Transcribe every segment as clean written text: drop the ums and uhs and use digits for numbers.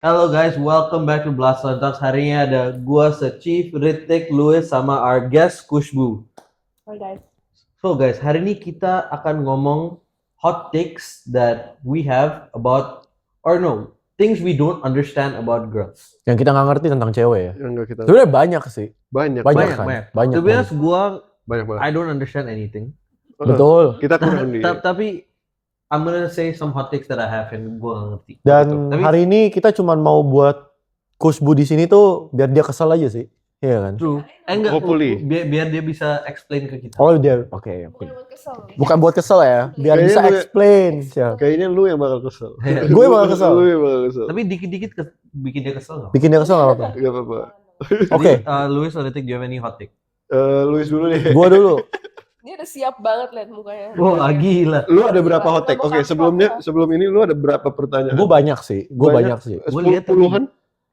Halo guys, welcome back to Blast Talks. Hari ini ada gua Chief, Ritik, Louis, sama our guest Kushbu. Hi guys. So guys, hari ini kita akan ngomong hot takes that we have about, or no, things we don't understand about girls. Yang kita nggak ngerti tentang cewek ya. Yang nggak kita Sebenarnya banyak sih. banyak Banyak kan? Banyak. To be honest, gua banget. I don't understand anything. Betul. Kita kurang di. Tapi I'm gonna say some hot takes that I have and gua nggak ngerti. Dan Tapi- hari ini kita cuma mau buat Kushbu di sini tuh biar dia kesel aja sih. Iya kan? True. Enggak, Hopefully. biar dia bisa explain ke kita. Oh dia, oke. Bukan buat kesel. Bukan buat kesel ya, biar Kayaknya bisa lu- explain. Siap. Kayaknya lu yang bakal kesel. Gue bakal kesel. Lu yang bakal kesel. Tapi dikit-dikit bikin dia kesel nggak? Bikin dia kesel nggak apa-apa. Gak apa-apa. Oke, Louis or Ritik, do you have any hot take? Luis dulu deh. gue dulu. Dia udah siap banget liat mukanya. Wah, gila. Lu ada berapa hot take? Gua Oke, mau kasih sebelum ini lu ada berapa pertanyaan? Gue banyak sih. Gue banyak sih. Gua lihat Puluhan?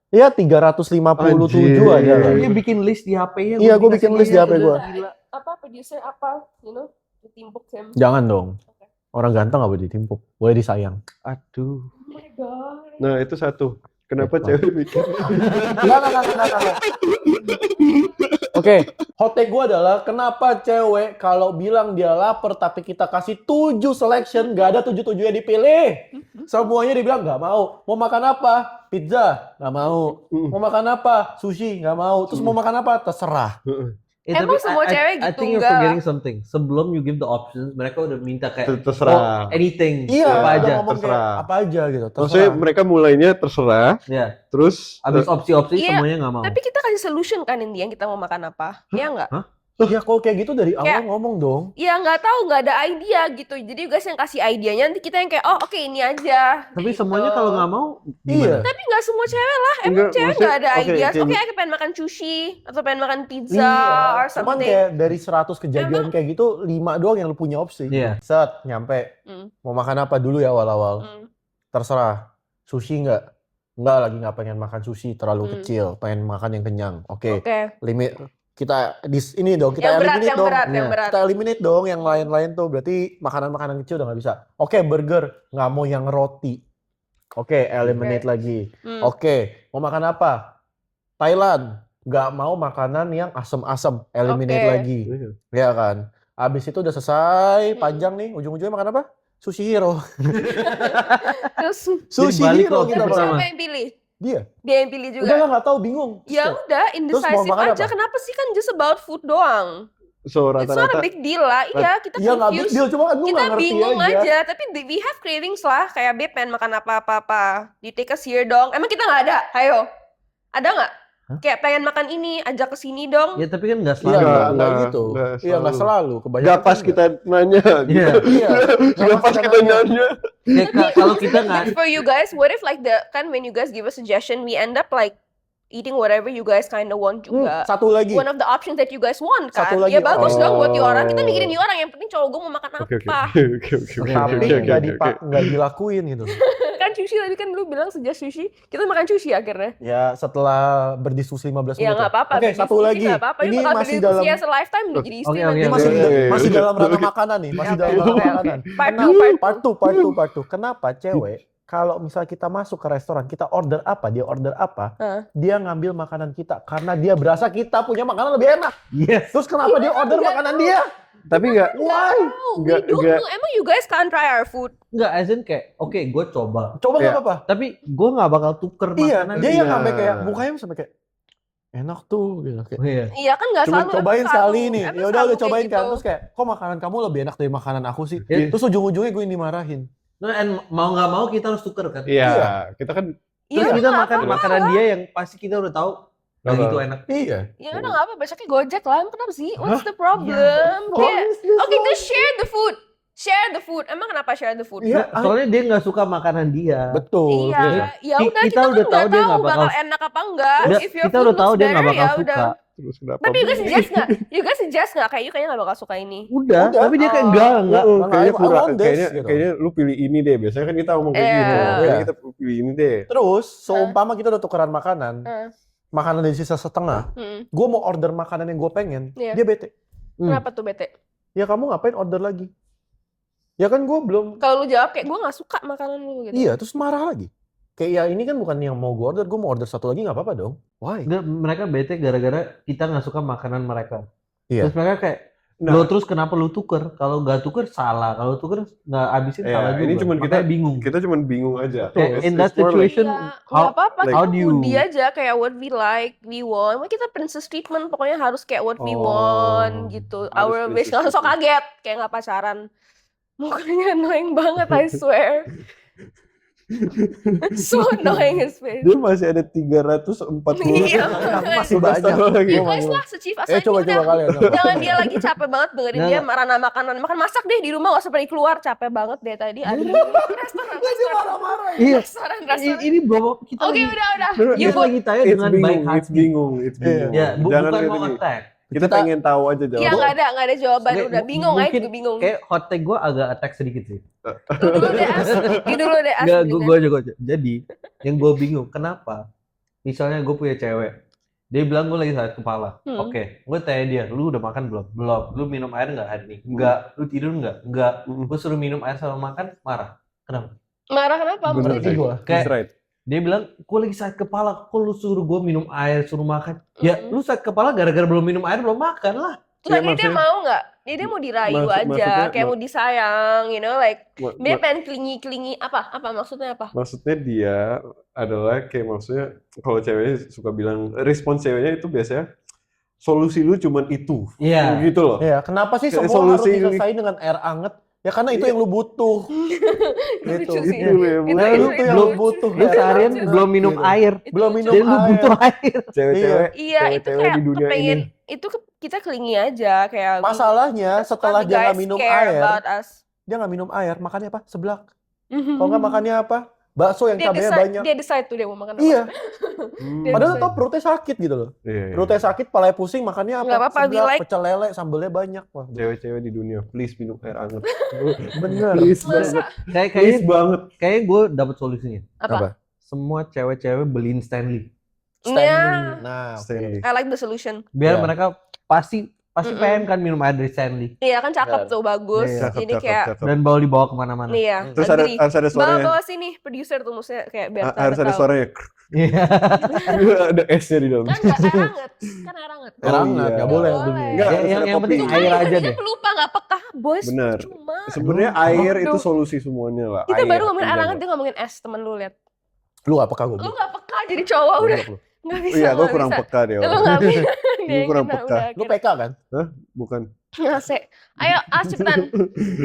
Ya 357 Anjir. ada. Dia bikin list di HP-nya. Iya, gua bikin list di HP gua. Gila. Apa produser apa, you know, ditimpuk Sam. Jangan dong. Orang ganteng gak boleh ditimpuk. Boleh disayang. Aduh. Oh my god. Nah, itu satu. Kenapa Betul. cewek bikin? Enggak. Oke, hot take gue adalah kenapa cewek kalau bilang dia lapar tapi kita kasih 7 selection, gak ada 7-7 yang dipilih. Semuanya dibilang gak mau. Mau makan apa? Pizza? Gak mau. Mau makan apa? Sushi? Gak mau. Terus mau makan apa? Terserah. Emang semua cewek I gitu, think you're enggak? forgetting something. Sebelum you give the options, mereka udah minta kayak Terserah. oh, anything, Iya, apa udah aja. ngomong kayak terserah. apa aja gitu. Maksudnya Terserah. mereka mulainya terserah, Ya, terus abis opsi-opsi Iya, semuanya nggak mau. Tapi kita kasih solution kan India, kita mau makan apa? Iya enggak? Ya kalau kayak gitu dari awal Kayak- ngomong dong. Iya nggak tahu, nggak ada idea gitu. Jadi you guys yang kasih idenya, nanti kita yang kayak oh oke ini aja. Tapi Gitu. semuanya kalau nggak mau, Iya. gimana? Tapi nggak semua cewek lah. Emang Enggak, cewek maksudnya- nggak ada oke, ideas. kayak Oke, gitu. aku pengen makan sushi atau pengen makan pizza Iya. or Cuman something. kayak dari 100 kejadian kayak gitu, 5 doang yang lu punya opsi. Iya. Set, nyampe. Hmm. Mau makan apa dulu ya awal-awal? Hmm. Terserah. Sushi nggak? Nggak, lagi nggak pengen makan sushi, terlalu Hmm. kecil. Pengen makan yang kenyang. Oke, Oke. limit. Kita ini dong, kita Yang berat, eliminate yang dong. berat, yang Iya. berat. Kita eliminate dong yang lain-lain tuh. Berarti makanan-makanan kecil udah nggak bisa. Oke, burger. Nggak mau yang roti. Oke, eliminate lagi. Hmm. Oke, mau makan apa? Thailand. Nggak mau makanan yang asem-asem. Eliminate Oke. lagi. Ya kan? Abis itu udah selesai, Hmm. panjang nih. Ujung-ujungnya makan apa? Sushi Hero. Terus Sushi balik Hero ke kita opsi makan. pertama. siapa yang pilih? Dia. Dia yang pilih juga. Udah lah nggak tahu, bingung. Ya udah, Terus mau indecisive makan aja. apa? Kenapa sih kan just about food doang? So It's not a rata-rata big deal lah. Iya, kita Iya nggak big confused. deal, cuma kan gue Kita nggak ngerti bingung aja. aja. Tapi we have cravings lah. Kayak babe pengen makan apa-apa. You take us here dong. Emang kita nggak ada? Ayo. Ada nggak? Hah? Kayak pengen makan ini, ajak ke sini dong. Ya tapi kan nggak Iya selalu. nggak Nggak, gitu. nggak Iya nggak selalu. Kebanyakan gak pas kan kita nanya. Iya. Gitu. Iya. Gak pas kita nanya. Kayak kalau kita nggak, For you guys, what if like kan when you guys give a suggestion, we end up like eating whatever you guys kind of want juga. Satu lagi. One of the options that you guys want kan. Satu lagi. Ya bagus dong buat you orang. Kita Oh. mikirin you orang. Yang penting cowok gue mau makan apa. Oke. Tapi nggak dilakuin gitu. Kan sushi tadi kan lu bilang suggest sushi. Kita makan sushi akhirnya. Ya setelah berdiskusi 15 menit. Ya nggak apa-apa. Oke, berdiskusi satu lagi. nggak apa-apa. Ini bakal masih berdiskusi dalam as a lifetime udah jadi istri. Oke, nanti. Ini masih Oke. masih dalam ranah makanan nih, masih dalam ranah Oke, oke. makanan. Part Kenapa- two. part two. Kenapa cewek kalau misalnya kita masuk ke restoran, kita order apa, dia order apa, Hah? dia ngambil makanan kita karena dia berasa kita punya makanan lebih enak. yes. Terus kenapa dia order makanan dia? Tapi gak, Why? Oh, we Nggak- don't nggak. know. Emang you guys can't try our food? Nggak, as in kayak, oke, gue coba. Coba nggak Iya. apa-apa. Tapi gue nggak bakal tuker Iya, makanan. dia yang Iya. sampai kayak mukanya sampai kayak enak tuh gitu. Kayak, Iya. Iya kan nggak cuma selalu. cobain emang sekali selalu. nih. Emang Ya udah selalu udah kayak cobain kan. gitu. Terus kayak, kok makanan kamu lebih enak dari makanan aku sih? Iya. Terus ujung-ujungnya gue dimarahin. Nah, and mau nggak mau kita harus tuker kan. iya, kita kan Iya Terus udah kita nggak makan apa-apa. makanan dia yang pasti kita udah tahu nggak Nggak gitu tahu. enak. Iya. Ya udah nggak apa, besoknya Gojek lah. Emang kenapa sih? What's the problem? Kayak, oke, just share the food. Share the food. Emang kenapa share the food? Iya. Nggak, soalnya dia nggak suka makanan dia. Betul. Iya, ya udah Kita kita kan udah tahu nggak dia tahu nggak bakal bakal- enak apa enggak. Dia- If your kita food udah tahu looks dia nggak better, bakal ya suka. udah. terus kenapa? Tapi you guys suggest nggak? You guys suggest nggak? Kayak you kayaknya nggak bakal suka ini. Udah, Udah. tapi dia kayak Oh. enggak. Kayaknya I kurang, want this, kayaknya gitu. kayaknya lu pilih ini deh. Biasanya kan kita ngomong kayak Iya. gitu. Iya. Kayaknya kita pilih ini deh. Terus, seumpama kita udah tukeran makanan, Eh, makanan dari sisa setengah, gue mau order makanan yang gue pengen, Iya. dia bete. Kenapa tuh bete? Ya kamu ngapain order lagi? Ya kan gue belum. Kalau lu jawab kayak gue nggak suka makanan lu gitu. Iya, terus marah lagi. kayak ya ini kan bukan yang mau gue mau order satu lagi nggak apa-apa dong. Why? Nggak, mereka bete gara-gara kita nggak suka makanan mereka. Iya. Terus mereka kayak, Nah. lo terus kenapa lu tuker? Kalau nggak tuker salah, kalau tuker nggak habisin Iya, salah juga. ini cuman Makanya kita- bingung. Kita cuman bingung aja. In that It's more like- situation, Iya, how- nggak apa-apa, like- kita how do you- moody aja kayak what we like, we want. Kita princess treatment, pokoknya harus kayak what we Oh, want gitu. harus Our wish, princess nggak sok kaget, kayak nggak pacaran. Mukanya annoying banget, I swear. So annoying his face. Dia masih ada 340. Iya, Masih Tugas banyak. tahun lagi. Ya guys lah, se-chief as Coba udah. kalian. Jangan dia lagi capek banget dengerin Nggak, dia marah makanan. Makan masak deh di rumah, gak usah pergi keluar. Capek banget deh tadi. Aduh, restoran. Iya. Restoran. Ini belum kita Oke, lagi, udah. Bener, You kita put. lagi tanya It's dengan baik bingung, it's hati. bingung, it's bingung. Ya, Jangan bukan kayak mau gini. attack. Kita pengen tahu aja Iya, jawaban. nggak ada jawaban. Oke, Udah bingung aja, mungkin juga bingung. Kayak hot take gue agak attack sedikit sih. Itu dulu deh, As. Itu dulu deh, As. Enggak, gue aja. Jadi, yang gue bingung, kenapa? Misalnya gue punya cewek, dia bilang gue lagi sakit kepala. Oke, gue tanya dia, lu udah makan belum? Belum. Lu minum air nggak hari ini? Enggak. Lu tidur nggak? Enggak. Gue suruh minum air sama makan, marah. Kenapa? Marah kenapa? Bener Menurut sih. dia. Gua. Kayak- He's right. Dia bilang, gue lagi sakit kepala, kok lu suruh gue minum air, suruh makan? Ya, lu sakit kepala gara-gara belum minum air, belum makan lah. Terus Iya, akhirnya dia maksudnya- mau nggak? Dia mau dirayu aja, maksudnya- kayak mau disayang, you know, like Ma- dia ma- pengen klingi-klingi apa? Apa maksudnya apa? Maksudnya dia adalah kayak maksudnya kalau ceweknya suka bilang respons ceweknya itu biasanya solusi lu cuman itu. Iya. Gitu loh. Iya, kenapa sih Kayak semua harus solusi ini. diselesaikan dengan air anget? Ya karena itu yang lu butuh. Lucu Gitu. sih. Itu ya, Itu Nah, itu lu tuh yang lu lucu. butuh. Lu air seharian anget. belum minum Gitu. air. Itu Belum lucu. minum Jadi lu air. butuh air. Cewek-cewek Iya, itu cewek-cewek kayak di dunia kepengen ini. itu kita klingi aja kayak Masalahnya setelah the dia nggak guys minum care air, about us. dia nggak minum air, makannya apa? Seblak. Kalau nggak makannya apa? Bakso yang dia cabenya decide, banyak. dia decide tuh dia mau makan apa. Iya, Dia padahal decide. tau perutnya sakit gitu loh. Iya, iya. Perutnya sakit, palanya pusing, makannya apa? Nggak apa-apa, we Seblak, like- pecel lele, sambelnya banyak. Wah, Cewek-cewek di dunia, please minum air hangat. bener. Please Masa? banget. Kayaknya Please banget. gue dapet solusinya. Apa? Semua cewek-cewek beliin Stanley. Iya. Nah, Stanley. I like the solution. Biar Iya. mereka pasti pengen kan minum air dari Stanley. Iya kan cakep Iya. tuh, bagus. Iya, Jadi kayak Dan dibawa kemana-mana. iya. Terus ada agree. harus ada suaranya. Bawa sini produser tuh maksudnya kayak biar Harus ada tahu. suaranya. Iya. Ada esnya di dalam. Kan nggak air hangat. Kan air hangat. air hangat, iya. nggak boleh Nggak bunyi. boleh. Nggak, harus yang ada yang penting kopi. air aja Dia deh. pelupa nggak peka, boys. Bener. Cuma Sebenarnya air itu solusi semuanya lah. kita Air, baru ngomongin air in hangat, general. dia ngomongin es, temen lu lihat. Lu apa kagak? Lu nggak peka jadi cowok udah. Nggak bisa. Iya, gue nggak kurang bisa. peka deh. Lu orang. nggak bisa. Lu Dia kurang kena peka. udah Lu akhirnya. PK kan? Bukan. Ngasih. Ayo, cepetan.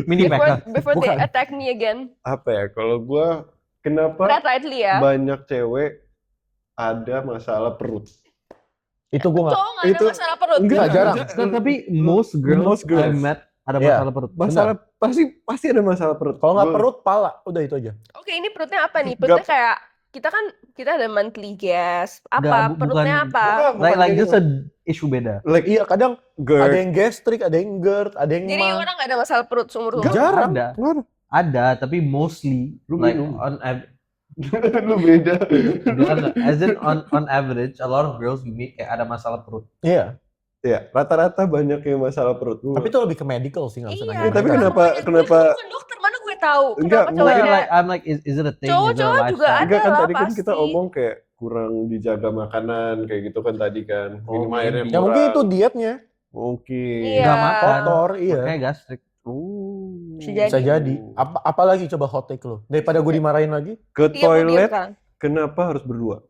Mini Before, PK. before they Bukan. attack me again. Apa ya? Kalau gue kenapa Tread lightly ya. banyak cewek ada masalah perut? Itu gua nggak. Cowok nggak ada itu- masalah perut. Enggak, jarang. Tapi most girls, Most girls. I met ada Iya. masalah perut. Masalah pasti ada masalah perut. Kalau nggak Gua- perut, pala. Udah itu aja. Oke, ini perutnya apa nih? Perutnya kayak kita ada monthly gas. Apa? Nggak, Perutnya bukan- apa? Like kayak just gitu. a issue beda. like Iya, kadang girl. ada yang gastrik, ada yang GERD, ada yang Jadi emang. orang nggak ada masalah perut seumur umur. Jarang. Ada. Ada, tapi mostly Lu like minum. on Lu beda. as in on average a lot of girls you meet kayak ada masalah perut. Iya. Ya, rata-rata banyak yang masalah perut. Tapi itu lebih ke medical sih, nggak usah Iya, nanya. tapi mereka. kenapa- Gue bukan dokter, mana gue tahu. Enggak, Kenapa mungkin cowoknya? I'm like is it a thing? Is it a Cowok-cowok juga lifestyle? ada. Enggak kan lah, tadi kan kita pasti. omong kayak kurang dijaga makanan kayak gitu kan tadi kan. Minum Oh, airnya maybe. Ya mungkin kurang. itu dietnya. Mungkin. Iya. Nggak makan. Kotor, iya. Makanya gastrik. Oh. Bisa jadi. Bisa jadi. Apalagi coba hot take lo. Daripada gue dimarahin lagi. Ke Dia mau diem toilet kan? kenapa harus berdua?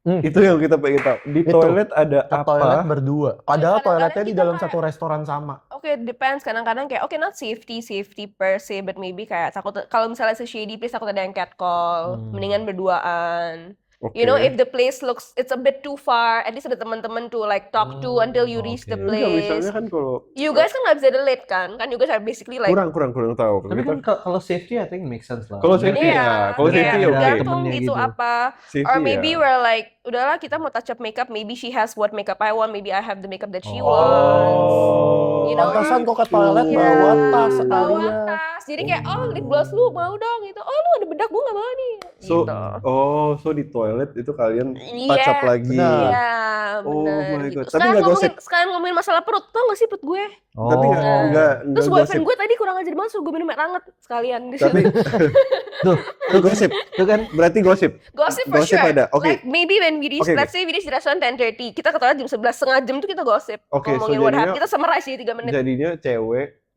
Hmm. Itu yang kita pengen tahu. Di Itu. toilet ada Ke apa? toilet berdua. Padahal kadang-kadang toiletnya di kita dalam kayak- satu restoran sama. Oke, depends. Kadang-kadang kayak, oke, not safety per se, but maybe kayak takut, kalau misalnya shady place takut ada yang catcall, mendingan berduaan. Oke. You know, if the place looks, it's a bit too far, at least ada teman-teman to like talk to until you reach the oke. Enggak, place. misalnya kan kalau You guys kan nggak bisa delete kan? Kan you guys are basically like, kurang tahu. Tapi kan Kita- kalau safety I think makes sense lah. Kalau safety iya, ya, kalau kayak safety oke. gantung Temennya gitu gitu. apa. Safety Or maybe ya. we're like, udahlah kita mau touch up makeup, maybe she has what makeup I want, maybe I have the makeup that she Oh. wants. You know? Pantasan kok ke toilet Iya. bawa tas Bawa sekalian. tas. Jadi kayak, oh lip gloss lu mau dong gitu. Oh lu ada bedak, gue gak mau nih. So, Gitu. so di toilet itu kalian touch up Iya. lagi. Benar. Iya, Oh bener my gitu. God. Tapi nggak gosip. Sekarang ngomongin masalah perut, tau gak sih perut gue? Tapi nggak Terus gosip. boyfriend gue tadi kurang ajar banget, suruh gue minum air hangat sekalian di Tapi tuh gosip. tuh kan Berarti gosip. Gosip for Gosip sure. ada, oke. Like maybe when we reach, Oke, let's say we reach di restoran 10:30, kita ketemu jam 11, setengah jam tuh kita gosip. Oke, so Ngomongin what jadinya- happened, kita summarize di 3 menit. Jadinya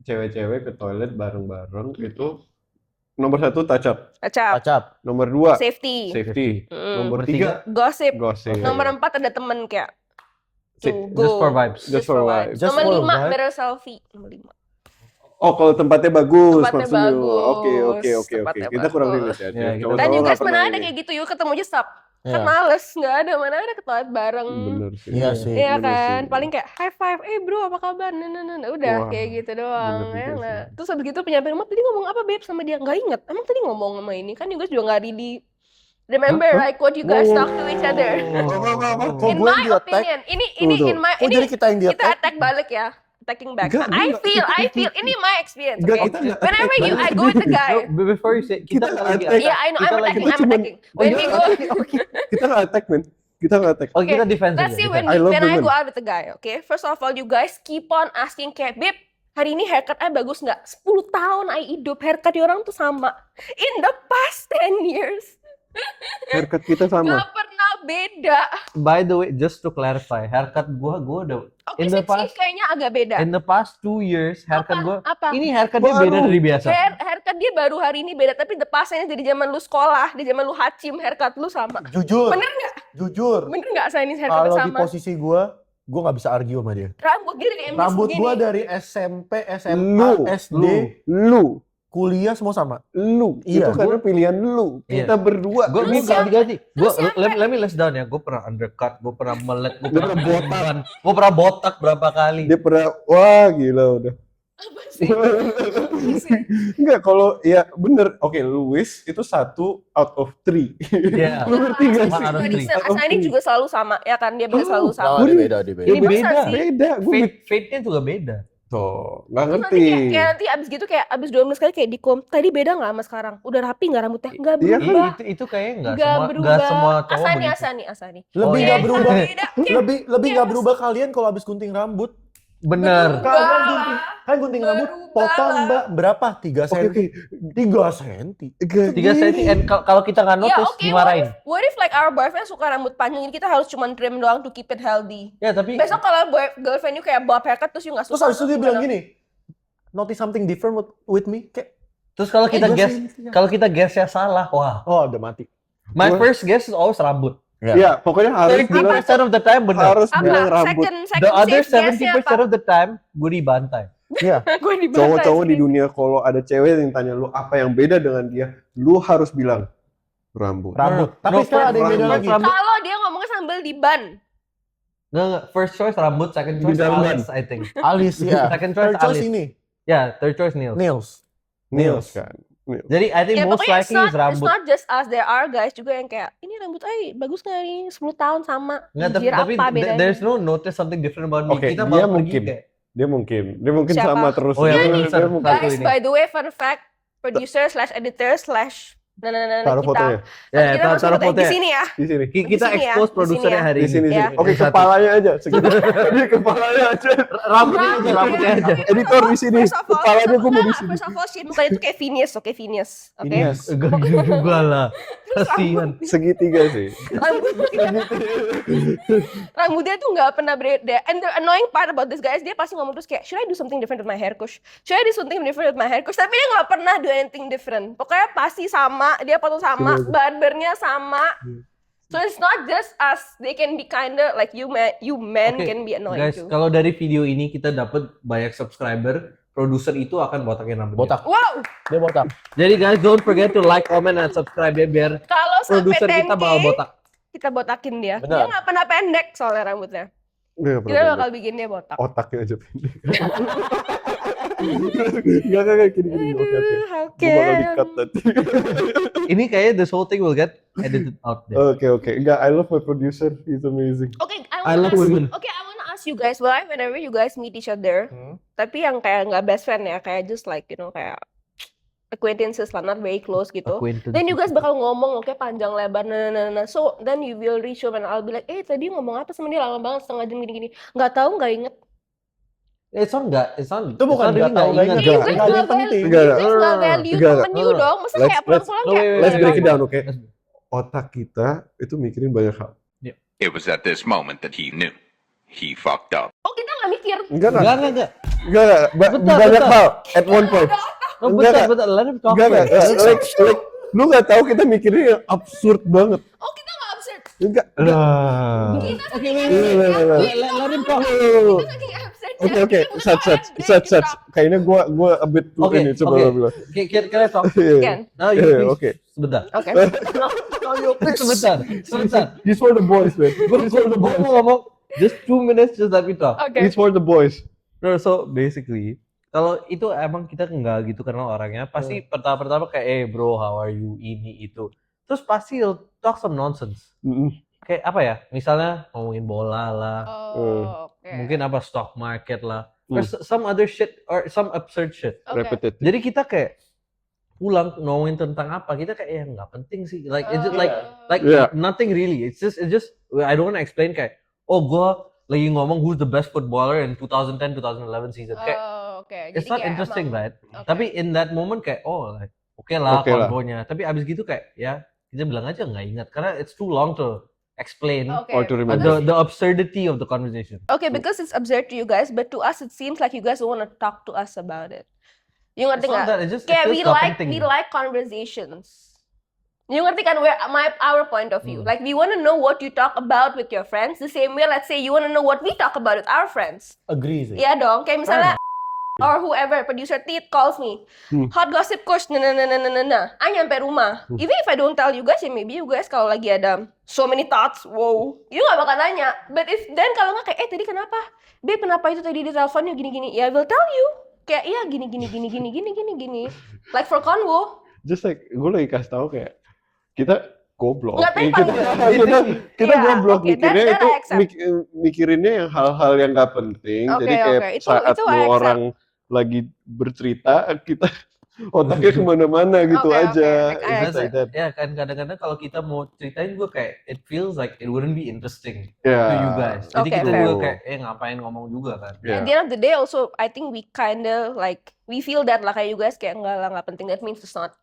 cewek-cewek ke toilet bareng-bareng itu nomor 1 touch up, Acap, Acap. nomor 2 safety, safety, nomor Nomor 3 gosip. gosip. Nomor 4 ada temen kayak Si- to just go. for vibes. Just for vibes. Just Nomor for 5 vibes. better selfie. Nomor 5. Oh, kalau tempatnya bagus Tempatnya maksudnya. bagus, Oke. tempatnya Kita kurang bagus. relate ya. Ya, Cewek kita- cowok Dan you nggak guys pernah mana ada ini. kayak gitu, yuk ketemu aja stop. Kan Iya. males, nggak ada, mana ada ke toilet bareng. Bener sih. Iya sih. Iya bener kan, sih. paling kayak high five, bro apa kabar, udah Wah, kayak gitu doang, bener ya juga nggak? sih. Terus habis gitu penyampai rumah tadi ngomong apa babe sama dia, nggak inget, emang tadi ngomong sama ini, kan you guys juga nggak really remember Hah? like what you guys talk to each other. Kok In gue my yang di-attack? opinion, ini Tuh. in my, Kok jadi ini kita yang kita di-attack? attack balik ya, attacking back. Enggak, I feel, ini my experience, Enggak, okay? kita nggak Whenever attack I go with the guy, No, before you say kita Kita lagi attack. yeah I know, kita I'm lagi- attacking, kita I'm cuman- attacking. When we go, Kita nggak attack, man. Kita nggak attack. Oh, kita Okay, defense let's aja, see defense. when I love I women. go out with the guy, okay? First of all, you guys keep on asking kayak, babe, hari ini haircut I bagus nggak? 10 tahun I hidup, haircut di orang tuh sama. In the past 10 years, Haircut kita sama. nggak pernah beda. By the way, just to clarify, haircut gua udah Oke, In the sih past- kayaknya agak beda. in the past 2 years haircut gua Apa? ini haircut dia beda Baru. dari biasa. Haircut dia baru hari ini beda, tapi the pastnya dari zaman lu sekolah, di zaman lu hacim, haircut lu sama. Jujur, Bener nggak? jujur. Bener nggak saya ini haircut Kalau di sama? posisi gue nggak bisa argue sama dia. Rambut dia dari MD Rambut segini. gue dari SMP, SMA, Lu, SD, lu, kuliah semua sama. lu. Iya, Itu karena pilihan lu. Iya. Kita berdua. Gue Lu ini siapa? ganti-ganti. Gue siapa? let me list down ya. Gue pernah undercut, gue pernah melet, gue Dia pernah pernah botak, gue pernah botak berapa kali. Dia pernah, wah gila udah. Apa sih? Enggak, kalau ya bener. Oke, Louis itu 1 out of 3. Iya. Lu ngerti gak Sama sih? harus Asani, three. Asani juga selalu sama, ya kan? Dia bisa selalu sama. Nah, dia beda, dia beda. Ini Ini bisa beda. sih. Beda, gue Fate-nya juga beda. tuh nggak Terus ngerti. kayak nanti abis gitu kayak abis 12 kali kayak dikom, tadi beda nggak sama sekarang? Udah rapi nggak rambutnya? Nggak Iya, berubah. Itu kayaknya Nggak nggak berubah. semua cowok Asani, begitu. Asani. Lebih Oh, nggak iya. berubah. Beda. Lebih nggak Yes. berubah kalian kalau habis gunting rambut. Bener. Kan gunting rambut potong mbak berapa? 3 Oke, senti. oke. 3 senti. 3 cm. And kalau kita nggak Ya notice, oke, dimarahin. what if like our boyfriend suka rambut panjang, jadi kita harus cuma trim doang to keep it healthy. Ya tapi Besok kalau girlfriend you kayak bob haircut terus you nggak suka. Terus habis itu dia bilang gimana? gini, notice something different with me? Kayak, terus kalau kita 3 guess, senti. kalau kita guessnya salah, wah. Oh udah mati. My Gua- first guess is always rambut. Iya, pokoknya harus bilang 30% of the time benar. harus Apa? bilang rambut. Second The other safe guess-nya 70% of the time gue dibantai. Iya. Gue dibantai Cowok-cowok di sih. dunia kalau ada cewek yang tanya lu apa yang beda dengan dia, lu harus bilang rambut. Rambut. Tapi No, sekarang ada yang beda rambut. lagi. Rambut. Kalau dia ngomongnya sambil di ban. Nggak. First choice rambut, second choice Bidang alis, I think. Alis ya. Second choice Third choice alis. ini. Ya, third choice nails. Nails. Nails kan. Nails. Jadi I think Ya most pokoknya likely is it's rambut. not just us, there are guys juga yang kayak, ini rambut ay bagus nggak nih, 10 tahun sama. Nggak, Anjir, tapi apa bedanya? there's no notice something different about me. Oke, Kita dia malah pergi mungkin. kayak, Dia mungkin Siapa? sama terus. Oh, ya, Dia bener, mungkin- Sar. dia mungkin. Satu Guys, ini. by the way, fun fact, producer slash editor slash Taruh kita. fotonya Nanti kita taruh masuk fotonya di fotonya. sini ya. di sini. Kita Di sini ya, expose di produsernya sini ya. hari Di sini, ini. Ya. sini. Oke, Satu. kepalanya aja. Segitu. Ini kepalanya aja. Rambutnya aja. Editor di sini. Kepalanya gue mau di sini. First of all, shit mukanya itu kayak Phineas, oke Phineas. Oke. Phineas. Enggak gitu juga lah. Kasihan. Segitiga sih. Rambutnya tuh nggak pernah beda. And the annoying part about this guys, dia pasti ngomong terus kayak, should I do something different with my hair kush? Should I do something different with my hair kush? Tapi dia nggak pernah do anything different. Pokoknya pasti sama, dia potong sama, barbernya sama. So it's not just us. They can be kinda like you men Oke, can be annoying Guys, too. kalau dari video ini kita dapat banyak subscriber, produser itu akan botakin rambutnya. Botak. Wow, Dia botak. Jadi guys, don't forget to like, comment, and subscribe ya biar kalau sampai produser kita 10K, bakal botak. kita botakin dia. Benar. Dia nggak pernah pendek soalnya rambutnya. Dia Kita bakal bikin dia botak. otaknya aja pendek. Enggak gini. Oke. Oke. Gue bakal di-cut nanti. Ini kayaknya this whole thing will get edited out deh. Oke. Enggak, I love my producer. He's amazing. Okay, I love women. I wanna ask you guys, whenever you guys meet each other, tapi yang kayak nggak best friend ya, kayak just like, you know, kayak acquaintances lah, not very close gitu. Acquaintance. Then you guys bakal ngomong oke panjang lebar nah. So then you will reach home and I'll be like, tadi ngomong apa sama dia lama banget setengah jam gini-gini. Nggak tahu, nggak inget. It's not Itu bukan nggak tahu, nggak ingat. You guys Nggak ada nggak yang penting. value, Enggak, you guys nggak value enggak. temen you dong. Masa Let's- kayak pulang-pulang let's- kayak. Let's break it "Ya, down, oke? Otak kita itu mikirin banyak hal. It was at this moment that he knew he fucked up. Oh kita nggak mikir. Enggak. Enggak. Banyak hal at one point. No, Enggak, bentar, let him talk. Enggak. first. Like, lu nggak tahu kita mikirin yang absurd banget. Oh kita nggak absurd. Enggak. Lah. Kita Oke, saking wait. absurd. Let him talk. Kita saking absurd. Oke. Sat. Kayaknya gua a bit too Oke, ini coba oke. lo bilang. Can I talk? Kan. Now you Yeah, please. oke. Sebentar. Oke. Sebentar. He's for the boys, man. Gue mau ngomong just 2 minutes, just let me talk. Oke. He's for the boys. No, so basically, kalau itu emang kita nggak gitu kenal orangnya, pasti pertama-pertama kayak, bro, how are you, ini, itu. Terus pasti he'll talk some nonsense. Kayak apa ya, misalnya ngomongin bola lah, Oh, oke. mungkin apa, stock market lah, or some other shit, or some absurd shit. Oke. Repetitive. Jadi kita kayak pulang ngomongin tentang apa, kita kayak ya nggak penting sih, like it's just like Yeah. nothing really. It's just I don't wanna explain kayak, oh gue lagi ngomong who's the best footballer in 2010-2011 season. Kayak Oke. it's Jadi not kayak interesting, emang- right? Oke. Tapi in that moment kayak like oke lah Oke lah. konvonya. Tapi abis gitu kayak ya kita bilang aja nggak ingat karena it's too long to explain Oke. Or to remember. the absurdity of the conversation. Okay, because it's absurd to you guys, but to us it seems like you guys don't want to talk to us about it. You It's ngerti not nggak? that, it's just Kayak it's just nggak penting. we like conversations. You ngerti kan where our point of view? Like we want to know what you talk about with your friends. The same way, let's say you want to know what we talk about with our friends. Agree sih. Iya dong. Kayak misalnya or whoever producer Tit calls me, hot gossip coach, nah. I nyampe rumah. Even if I don't tell you guys, ya maybe you guys kalau lagi ada so many thoughts, wow, you nggak bakal nanya. But if then kalau nggak kayak, tadi kenapa? Babe, kenapa itu tadi di teleponnya gini-gini? Ya, I will tell you. Kayak iya gini. Like for convo. Just like gue lagi kasih tahu kayak kita goblok. Nggak, tapi kita Iya, goblok oke, mikirnya that itu I accept. mikirinnya yang hal-hal yang nggak penting. Oke, Jadi kayak oke. Itu saat I lu accept. orang lagi bercerita kita otaknya kemana-mana gitu Oke, aja. oke. I It's That's like that. ya kan kadang-kadang kalau kita mau ceritain gue kayak it feels like it wouldn't be interesting Yeah. to you guys. Jadi Oke, kita fair. juga kayak ngapain ngomong juga kan. Yeah. At the end of the day also I think we kinda like we feel that lah kayak you guys kayak nggak penting. That means it's not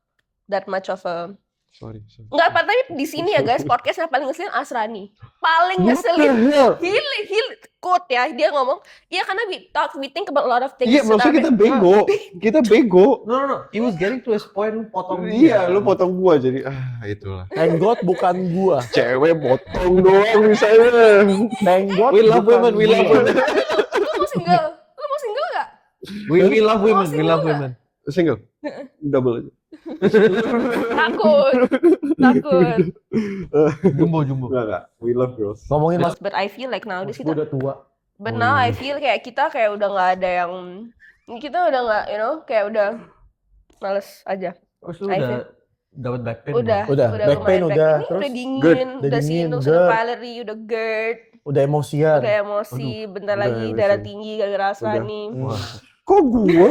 that much of a Sorry. nggak, tapi di sini ya guys podcast yang paling ngeselin Asrani, paling ngeselin. He quote ya, dia ngomong iya karena we think about a lot of things. Iya, maksudnya kita bego. Kita bego. No. He was getting to his point, lu potong Iya, dia. lu potong gua jadi itulah. Thank God bukan gua. Cewek potong doang misalnya. Thank God We love bukan women, we love gua. women. Lu mau single? Nggak? We love women, we single love nggak? women. Single. Double aja. Takut. Jumbo. Enggak. We love girls. Ngomongin mas, But I feel like nowadays gua kita, udah tua. but now I feel kayak kita kayak udah nggak ada yang, kita udah nggak, kayak udah males aja. Terus lu I udah feel- dapat back pain Udah, lumayan back pain back. udah, Ini terus udah dingin, GERD, udah dingin, sinus, GERD. udah pylori, udah GERD, Udah emosian. udah emosi, bentar udah lagi emosi. darah tinggi gara-gara Asrani. Wah. Kok gua?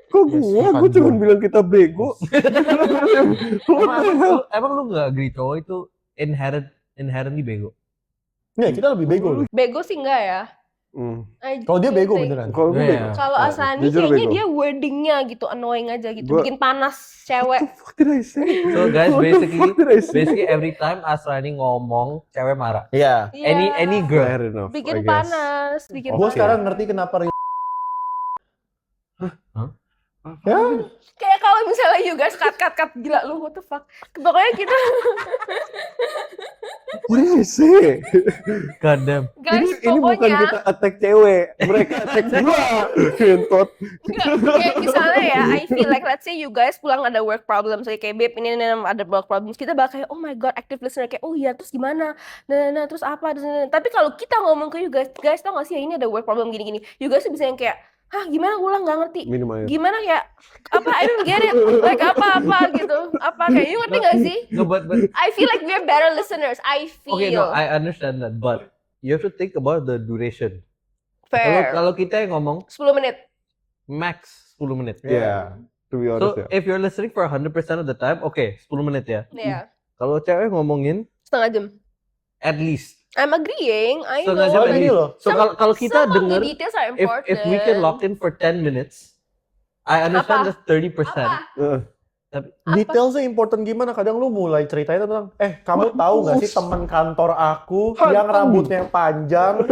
Gua cuma bilang kita bego. Emang lu nggak agree cowok itu inherently bego? Nggak, kita lebih bego loh. Bego sih enggak ya. I Kalau dia do bego think- beneran. Kalau gue Iya. bego. Kalau Asrani Jujur kayaknya bego. dia wordingnya gitu annoying aja gitu, Gua- bikin panas cewek. What did I say? So guys, What did I say? basically every time Asrani ngomong, cewek marah. Iya. Iya, Any girl. Fair enough, I bikin guess. panas, bikin Gua panas. sekarang ngerti kenapa ya, Kayak kalau misalnya you guys cut gila lu, what the fuck. Pokoknya kita What did I say? God damn. guys Ini bukan pokoknya kita attack cewek, mereka attack gua. Kentot. enggak, kayak misalnya ya, I feel like let's say you guys pulang ada work problems, kayak babe ini ada work problems, kita bakal kayak oh my god active listener kayak oh iya terus gimana, nah terus apa, tapi kalau kita ngomong ke you guys tau gak sih ya ini ada work problem gini, you guys bisa yang kayak hah gimana ulang nggak ngerti, Minum air. gimana kayak apa I don't get it, like apa gitu, apa kayak you ngerti gak sih? No, but I feel like we're better listeners, I feel okay, no, I understand that, but you have to think about the duration. fair. Kalau kita yang ngomong 10 menit. max 10 menit. Iya. To be So honest ya. if you're listening for 100% of the time, oke, 10 menit ya. Iya. Kalau cewek ngomongin Setengah jam. at least I'm agreeing. I setengah know. jam Soalnya at gini least. loh. So kalau kita Some of the denger, details are if important. we can lock in for 10 minutes, I understand Apa? the 30%. Apa? Heeh. Detailsnya important gimana? Kadang lu mulai ceritain tentang, kamu tahu nggak sih teman kantor aku yang rambutnya panjang,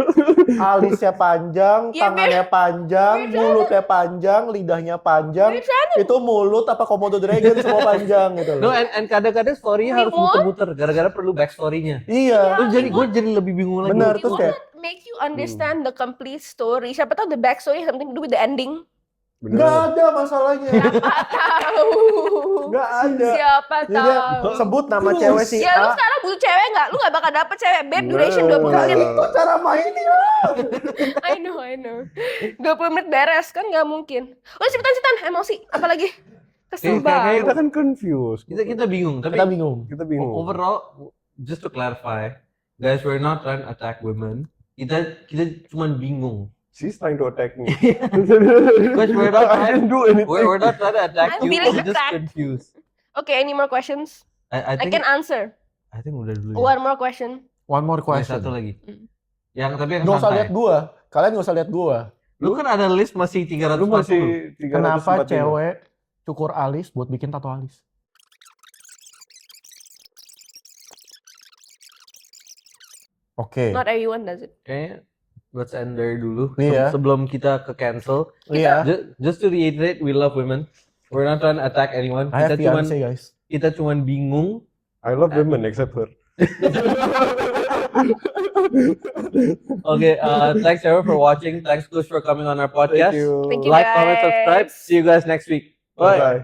alisnya panjang, Ya, tangannya panjang, mulutnya panjang, lidahnya panjang. Itu mulut apa Komodo Dragon semua panjang gitu No, loh. and kadang-kadang story harus We want- muter-muter gara-gara perlu backstory-nya. Iya. Terus jadi gue jadi lebih bingung lagi. Bener, We terus kayak, wanna make you understand the complete story. Siapa tahu the backstory has something to do with the ending. Bener. nggak ada masalahnya. Tahu. Nggak ada. Siapa Jadi dia tahu. sebut nama cewek si Ya lu A. sekarang butuh cewek nggak? Lu nggak bakal dapet cewek. Babe, duration 20 Nggak, menit. itu cara mainnya. I know. 20 menit beres kan nggak mungkin. Udah cepetan, emosi. Apalagi? Kesel Kayak- banget. Kita kan confused. Kita bingung, tapi Kita bingung. Kita bingung. overall, just to clarify, guys, we're not trying to attack women. Kita cuma bingung. She's trying to attack me. Guys, we're not I didn't do anything. we're not trying to attack I'm you. feeling We're just attacked. confused. Okay, any more questions? I I think can answer. I think udah dulu. Ya. One more question. One more Oke, question. satu lagi. Hmm. Tapi yang Nggak usah santai. lihat gua. Kalian nggak usah lihat gua. Lu kan ada list masih 340. Lu masih 345. Kenapa cewek cukur alis buat bikin tato alis? Oke. Not everyone does it. Kayaknya let's end there dulu. Iya. Sebelum kita ke cancel. Iya. Just to reiterate, we love women. We're not trying to attack anyone. I have fiancé, guys. Kita cuman bingung. I love women except her. Okay, thanks everyone for watching. Thanks Kush for coming on our podcast. Thank you. Thank you, Like, comment, guys. subscribe. See you guys next week. Bye. Bye.